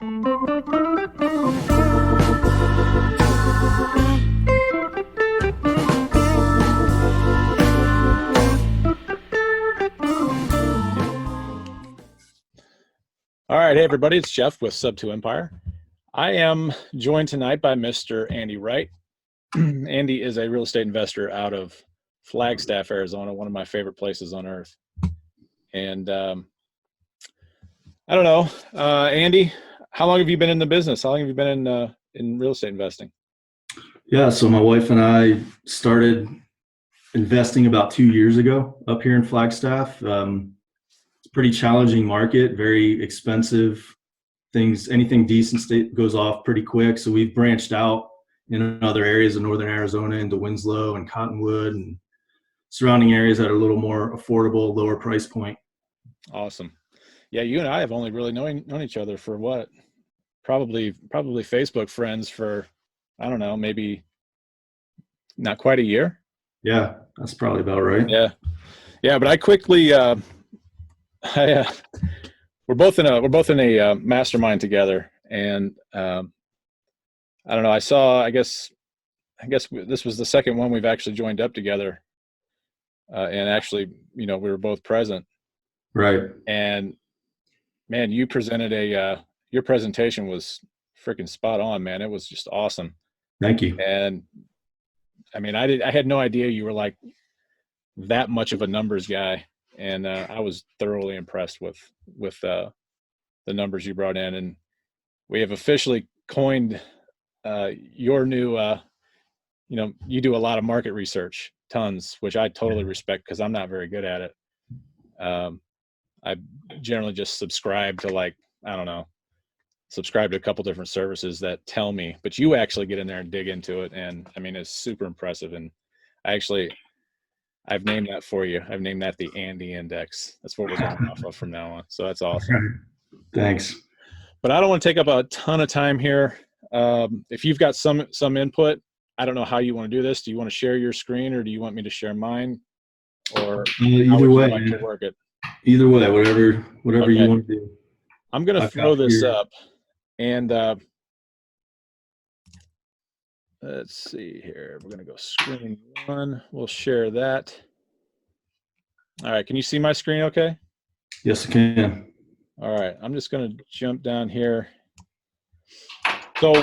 All right, hey everybody, it's Jeff with Sub2 Empire. I am joined tonight by Mr. Andy Wright. Andy is a real estate investor out of Flagstaff, Arizona, one of my favorite places on earth. And I don't know, Andy, how long have you been in the business? How long have you been in real estate investing? Yeah, so my wife and I started investing about 2 years ago up here in Flagstaff. It's a pretty challenging market, very expensive. Anything decent goes off pretty quick. So we've branched out in other areas of northern Arizona into Winslow and Cottonwood and surrounding areas that are a little more affordable, lower price point. Awesome. Yeah, you and I have only really known each other for what? Probably Facebook friends for, I don't know, maybe not quite a year. Yeah, that's probably about right. Yeah, but I quickly we're both in a mastermind together, and I don't know. I guess this was the second one we've actually joined up together, and actually, we were both present. Right. And man, you presented your presentation was freaking spot on, man. It was just awesome. Thank you. And I mean, I had no idea you were like that much of a numbers guy, and I was thoroughly impressed with the numbers you brought in. And we have officially coined your new you do a lot of market research, tons, which I totally respect because I'm not very good at it. I generally just subscribe to, like, I don't know, subscribe to a couple different services that tell me, but you actually get in there and dig into it. And I mean, it's super impressive. And I've named that for you. I've named that the Andy Index. That's what we're going off of from now on. So that's awesome. Thanks. But I don't want to take up a ton of time here. If you've got some input, I don't know how you want to do this. Do you want to share your screen, or do you want me to share mine, or either way, like to work it? Either way, whatever okay. You want to do. I'm going to throw this up, and let's see here. We're going to go screen one. We'll share that. All right. Can you see my screen okay? Yes, I can. All right. I'm just going to jump down here. So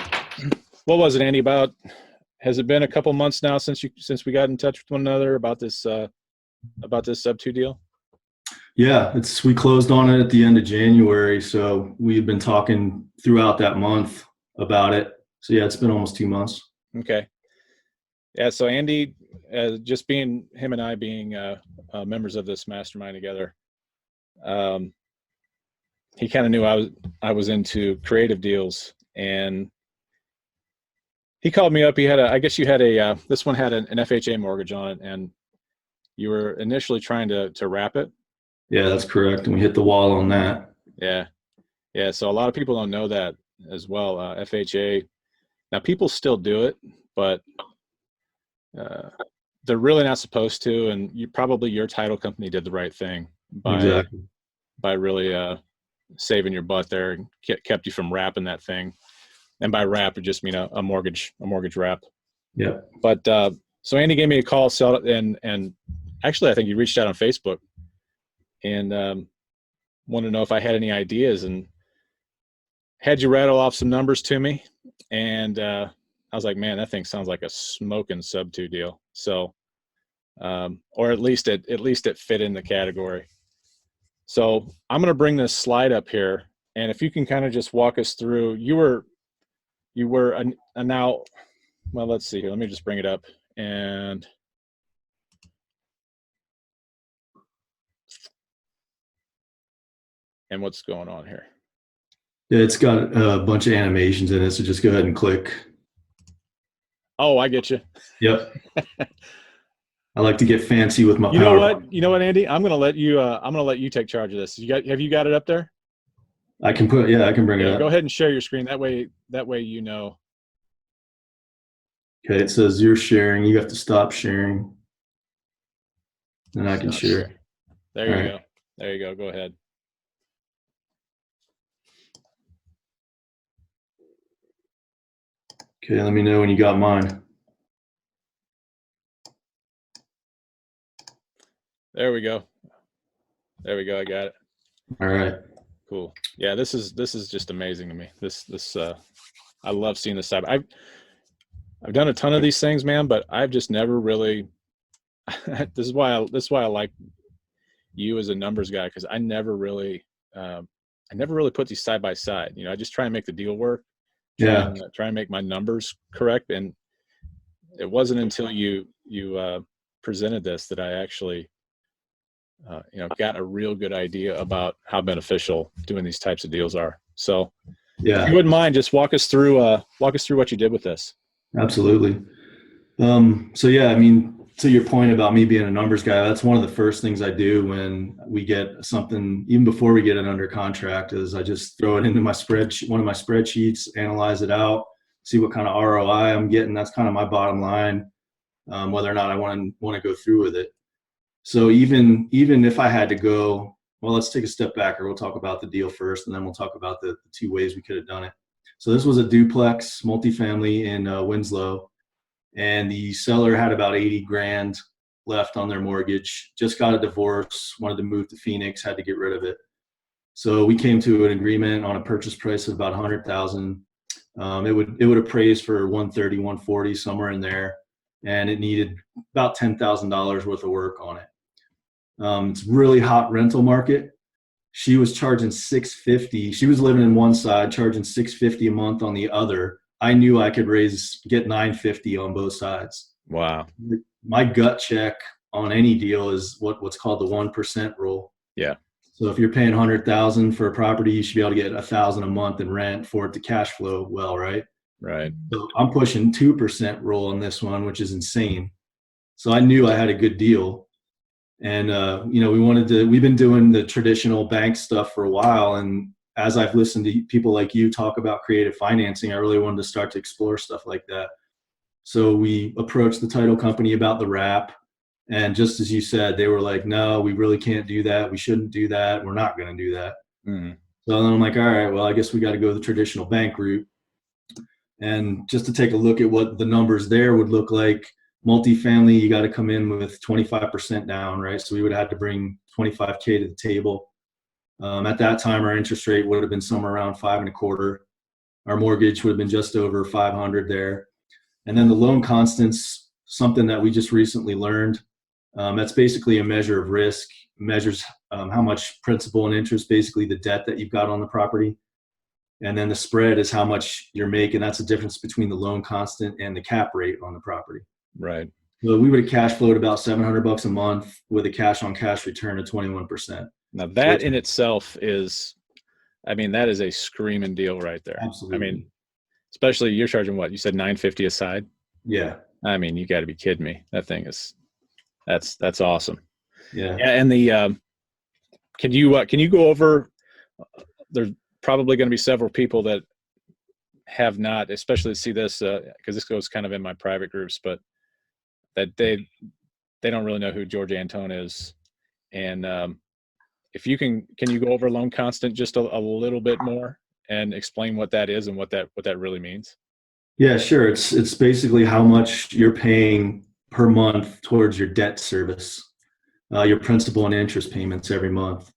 what was it, Andy? Has it been a couple months now since we got in touch with one another about this Sub2 deal? Yeah, we closed on it at the end of January, so we've been talking throughout that month about it. So yeah, it's been almost 2 months. Okay. Yeah. So Andy, just being him and I being members of this mastermind together, he kind of knew I was into creative deals, and he called me up. I guess you had this one had an FHA mortgage on it, and you were initially trying to wrap it. Yeah, that's correct. And we hit the wall on that. Yeah. Yeah. So a lot of people don't know that as well. FHA, now people still do it, but they're really not supposed to. And your title company did the right thing by really saving your butt there and kept you from wrapping that thing. And by wrap, it just mean a mortgage wrap. Yeah. But so Andy gave me a call, and actually I think he reached out on Facebook and wanted to know if I had any ideas, and had you rattle off some numbers to me. And I was like, man, that thing sounds like a smoking Sub2 deal. So, or at least it fit in the category. So I'm going to bring this slide up here, and if you can kind of just walk us through, you were now, well, let's see here. Let me just bring it up and what's going on here. Yeah, it's got a bunch of animations in it, so just go ahead and click. Oh, I get you. Yep. I like to get fancy with my You know what, Andy? I'm gonna let you take charge of this. Have you got it up there? I can bring it up. Go ahead and share your screen. That way you know. Okay, it says you're sharing. You have to stop sharing. And I can share. There you go. There you go. Go ahead. Okay, let me know when you got mine. There we go. There we go. I got it. All right. Cool. Yeah, this is just amazing to me. This I love seeing this side. I've done a ton of these things, man, but I've just never really this is why I like you as a numbers guy, because I never really put these side by side. I just try and make the deal work, Yeah. try and make my numbers correct. And it wasn't until you presented this that I actually got a real good idea about how beneficial doing these types of deals are. So if you wouldn't mind, just walk us through what you did with this. Absolutely. So yeah, I mean, to your point about me being a numbers guy, that's one of the first things I do when we get something, even before we get it under contract, is I just throw it into my spreadsheet, one of my spreadsheets, analyze it out, see what kind of ROI I'm getting. That's kind of my bottom line, whether or not I want to go through with it. So even if I had to go, well, let's take a step back, or we'll talk about the deal first, and then we'll talk about the two ways we could have done it. So this was a duplex multifamily in Winslow, and the seller had about 80 grand left on their mortgage, just got a divorce, wanted to move to Phoenix, had to get rid of it. So we came to an agreement on a purchase price of about 100,000. It would appraise for 130, 140, somewhere in there, and it needed about $10,000 worth of work on it. It's really hot rental market. She was charging $650. She was living in one side, charging $650 a month on the other. I knew I could get $950 on both sides. Wow. My gut check on any deal is what's called the 1% rule. Yeah. So if you're paying $100,000 for a property, you should be able to get $1,000 a month in rent for it to cash flow well, right? Right. So I'm pushing 2% rule on this one, which is insane. So I knew I had a good deal. And, we've been doing the traditional bank stuff for a while. And as I've listened to people like you talk about creative financing, I really wanted to start to explore stuff like that. So we approached the title company about the wrap. And just as you said, they were like, no, we really can't do that. We shouldn't do that. We're not going to do that. Mm-hmm. So then I'm like, all right, well, I guess we got to go the traditional bank route. And just to take a look at what the numbers there would look like, multifamily, you got to come in with 25% down, right? So we would have to bring 25K to the table. At that time, our interest rate would have been somewhere around 5.25. Our mortgage would have been just over 500 there. And then the loan constants, something that we just recently learned. That's basically a measure of risk, measures how much principal and interest, basically the debt that you've got on the property. And then the spread is how much you're making. That's the difference between the loan constant and the cap rate on the property. Right. So we would have cash flowed about $700 a month with a cash on cash return of 21%. Now that in itself is, that is a screaming deal right there. Absolutely. Especially you're charging what? You said $950 a side? Yeah. You got to be kidding me. That thing is, that's awesome. Yeah. And the, can you go over, there's probably going to be several people that have not, especially see this, because this goes kind of in my private groups, but that they don't really know who George Antone is. And if you can you go over loan constant just a little bit more and explain what that is and what that really means? Yeah, sure. It's basically how much you're paying per month towards your debt service, your principal and interest payments every month.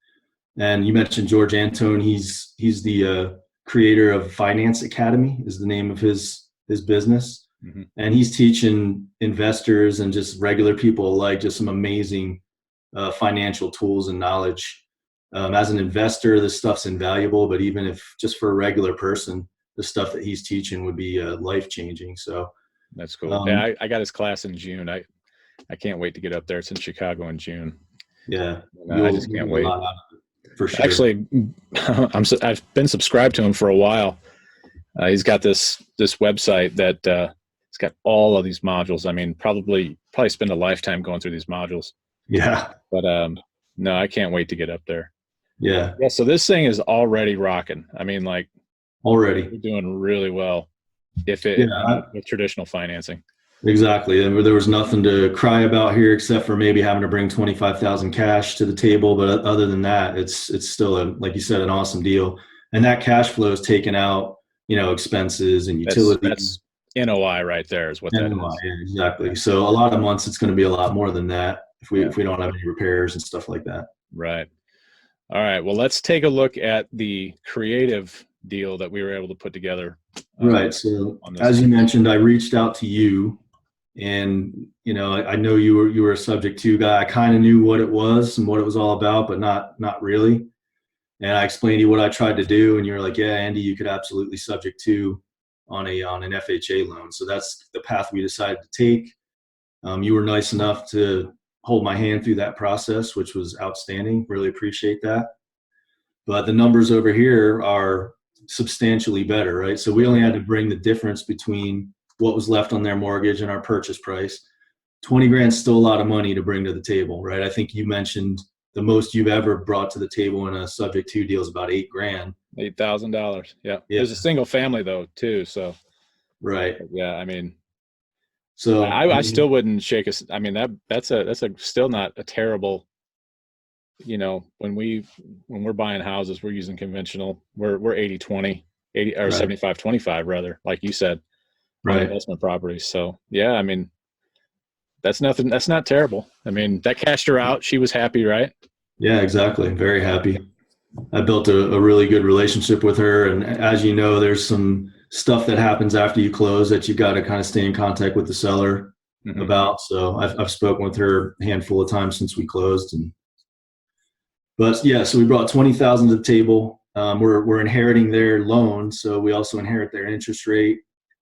And you mentioned George Antone. He's the creator of Finance Academy is the name of his business. Mm-hmm. And he's teaching investors and just regular people alike just some amazing financial tools and knowledge. As an investor, this stuff's invaluable, but even if just for a regular person, the stuff that he's teaching would be life-changing. So that's cool. Yeah, I got his class in June. I can't wait to get up there. It's in Chicago in June. Yeah, I just can't wait. For sure. Actually, I've been subscribed to him for a while. He's got this website that it's got all of these modules. Probably spend a lifetime going through these modules. Yeah. But no, I can't wait to get up there. Yeah. Yeah. So this thing is already rocking. Already we're doing really well. With traditional financing. Exactly. And there was nothing to cry about here except for maybe having to bring 25,000 cash to the table. But other than that, it's still like you said, an awesome deal. And that cash flow is taken out, expenses and utilities. NOI right there is what that NOI, is. yeah, exactly. So a lot of months it's going to be a lot more than that Yeah. if we don't have any repairs and stuff like that. Right. All right. Well, let's take a look at the creative deal that we were able to put together. Right. So On this. as you mentioned, I reached out to you, and I know you were a subject to guy. I kind of knew what it was and what it was all about, but not really. And I explained to you what I tried to do, and you're like, "Yeah, Andy, you could absolutely subject to on an FHA loan." So that's the path we decided to take. You were nice enough to hold my hand through that process, which was outstanding. Really appreciate that. But the numbers over here are substantially better, right? So we only had to bring the difference between what was left on their mortgage and our purchase price. 20 grand's still a lot of money to bring to the table, right? I think you mentioned the most you've ever brought to the table in a subject to deal is about $8,000. $8,000. Yeah. Yeah. There's a single family though too. So right. Yeah. I mean, So I still wouldn't shake us. I mean, that's still not a terrible, when we're buying houses, we're using conventional, we're 80-20, 80 or right. 75-25 rather, like you said, on right. investment properties. So yeah, I mean, that's nothing. That's not terrible. I mean, that cashed her out. She was happy, right? Yeah, exactly. Very happy. I built a really good relationship with her. And as you know, there's some stuff that happens after you close that you got to kind of stay in contact with the seller about. So I've spoken with her a handful of times since we closed. But yeah, so we brought 20,000 to the table. We're inheriting their loan. So we also inherit their interest rate,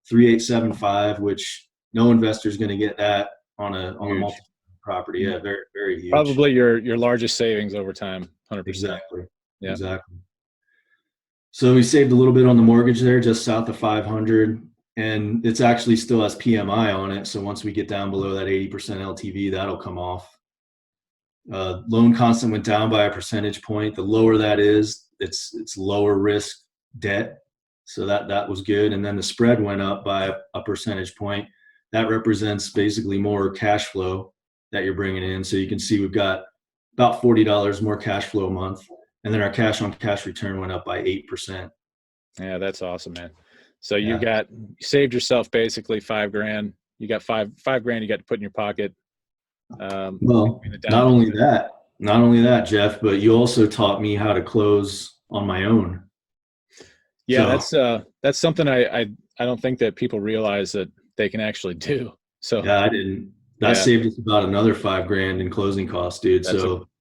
3.875, which no investor is going to get that on a multi property. Yeah, very, very huge. Probably your largest savings over time, 100%. Exactly. Yeah. Exactly. So we saved a little bit on the mortgage there, just south of 500, and it's actually still has PMI on it. So once we get down below that 80% LTV, that'll come off. Loan constant went down by a percentage point. The lower that is, it's lower risk debt. So that was good. And then the spread went up by a percentage point. That represents basically more cash flow that you're bringing in. So you can see we've got about $40 more cash flow a month. And then our cash on cash return went up by 8%. Yeah, that's awesome, man. So you saved yourself basically $5,000. You got $5,000 you got to put in your pocket. Well, not only that, Jeff, but you also taught me how to close on my own. Yeah, so, that's something I don't think that people realize that they can actually do. So yeah, I didn't. That saved us about another $5,000 in closing costs, dude.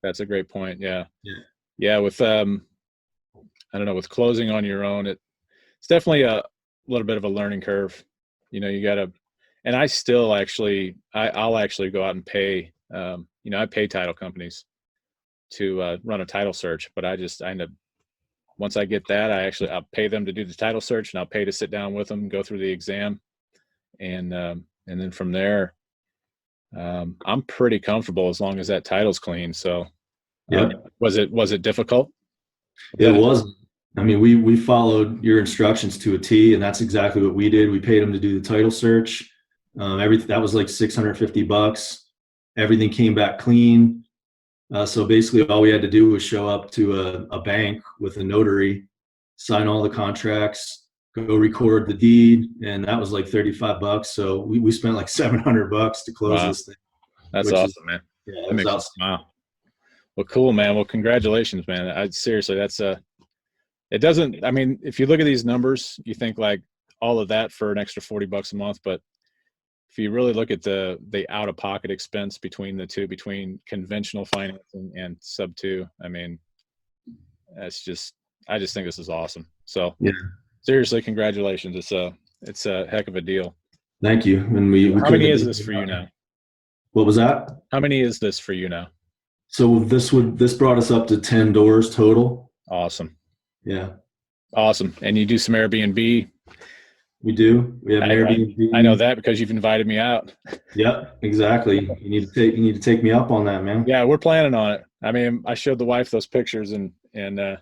That's a great point. Yeah. With I don't know, with closing on your own, it's definitely a little bit of a learning curve. You got to, and I still actually, I'll actually go out and pay. I pay title companies to run a title search, but I end up, once I get that, I'll pay them to do the title search, and I'll pay to sit down with them, go through the exam, and then from there, I'm pretty comfortable as long as that title's clean. So, was it difficult? It wasn't. I mean, we followed your instructions to a T, and that's exactly what we did. We paid them to do the title search. Everything that was like $650. Everything came back clean. So basically, all we had to do was show up to a bank with a notary, sign all the contracts, go record the deed, and that was like $35. So we spent like $700 to close this thing. That's awesome, man. Yeah, that makes sense. Wow. Well, cool, man. Well, congratulations, man. Seriously, it doesn't, I mean, if you look at these numbers, you think like all of that for an extra $40 a month, but if you really look at the out-of-pocket expense between the two, between conventional financing and sub two, I mean, I just think this is awesome. So seriously, congratulations. It's a heck of a deal. Thank you. And how many is this for you now? What was that? How many is this for you now? So this brought us up to 10 doors total. Awesome. Yeah. Awesome. And you do some Airbnb? We do. We have an Airbnb. I know that because you've invited me out. Yep, exactly. You need to take me up on that, man. Yeah, we're planning on it. I mean, I showed the wife those pictures, and they're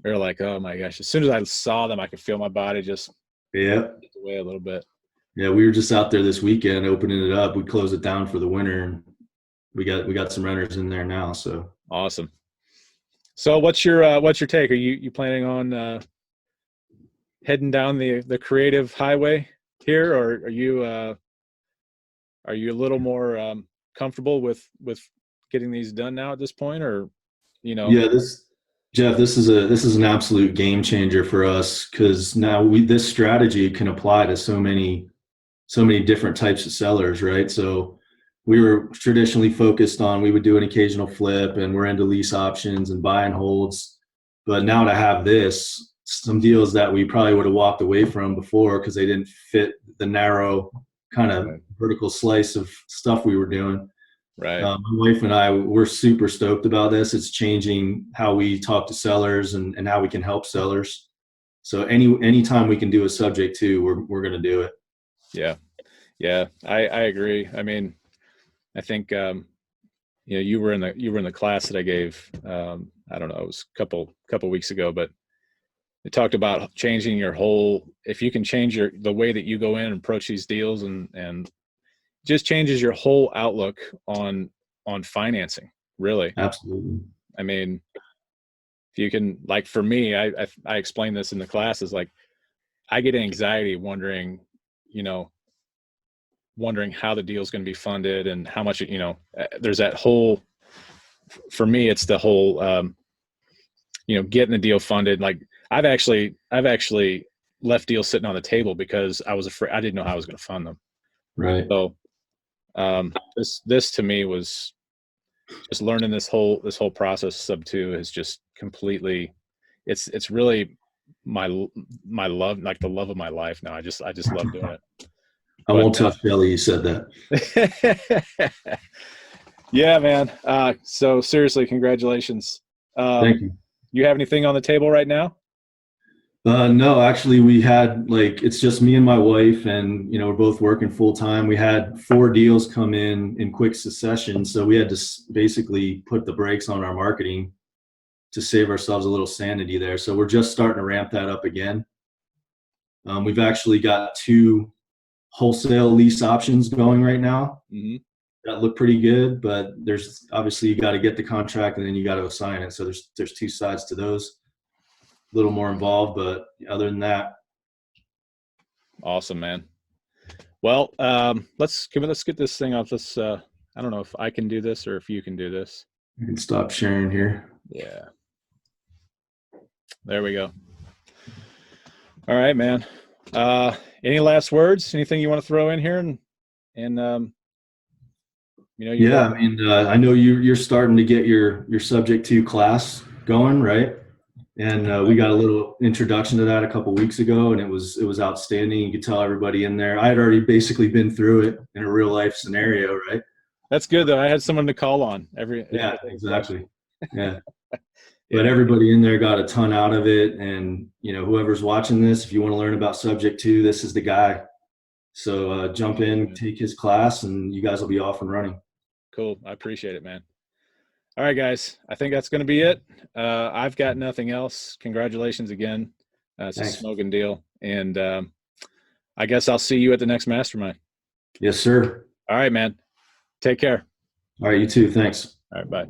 like, "Oh my gosh!" As soon as I saw them, I could feel my body just get away a little bit. Yeah, we were just out there this weekend opening it up. We closed it down for the winter, and we got some renters in there now. So awesome. So what's your take? Are you planning on heading down the creative highway? here, or are you a little more comfortable with getting these done now at this point, or Yeah, Jeff, this is an absolute game changer for us because now this strategy can apply to so many different types of sellers, right? So we were traditionally focused on we would do an occasional flip, and we're into lease options and buy and holds. But now to have this, some deals that we probably would have walked away from before because they didn't fit the narrow kind of Right. vertical slice of stuff we were doing. Right. My wife and I, we're super stoked about this. It's changing how we talk to sellers and how we can help sellers. So anytime we can do a subject to, we're going to do it. Yeah. Yeah. I agree. I mean, I think you were in the class that I gave. I don't know, it was a couple weeks ago, but it talked about changing your whole. If you can change the way that you go in and approach these deals, and just changes your whole outlook on financing. Really, Absolutely. I mean, if you can, like for me, I explained this in the class, is like I get anxiety wondering how the deal's going to be funded and how much there's that whole. For me, it's the whole getting the deal funded. Like I've actually left deals sitting on the table because I was afraid. I didn't know how I was going to fund them. Right. So this to me was just learning this whole process. Sub 2 is just completely. It's really my love, like the love of my life now. I just love doing it. I won't tell Shelly you said that. Yeah, man. So seriously, congratulations. Thank you. You have anything on the table right now? No, actually we had it's just me and my wife, and we're both working full time. We had 4 deals come in quick succession. So we had to basically put the brakes on our marketing to save ourselves a little sanity there. So we're just starting to ramp that up again. We've actually got 2 wholesale lease options going right now. Mm-hmm. That look pretty good, but there's obviously you got to get the contract and then you got to assign it. So there's 2 sides to those. A little more involved, but other than that. Awesome, man. Well, let's get this thing off. Let's I don't know if I can do this or if you can do this. You can stop sharing here. Yeah. There we go. All right, man. Any last words? Anything you want to throw in here? Yeah, I mean, I know you're starting to get your subject to class going, right? And we got a little introduction to that a couple weeks ago, and it was outstanding. You could tell everybody in there. I had already basically been through it in a real life scenario, right? That's good though. I had someone to call on Yeah, exactly. Yeah. But everybody in there got a ton out of it. And, whoever's watching this, if you want to learn about subject to, this is the guy. So jump in, take his class, and you guys will be off and running. Cool. I appreciate it, man. All right, guys. I think that's going to be it. I've got nothing else. Congratulations again. It's a smoking deal. And I guess I'll see you at the next mastermind. Yes, sir. All right, man. Take care. All right, you too. Thanks. All right, bye.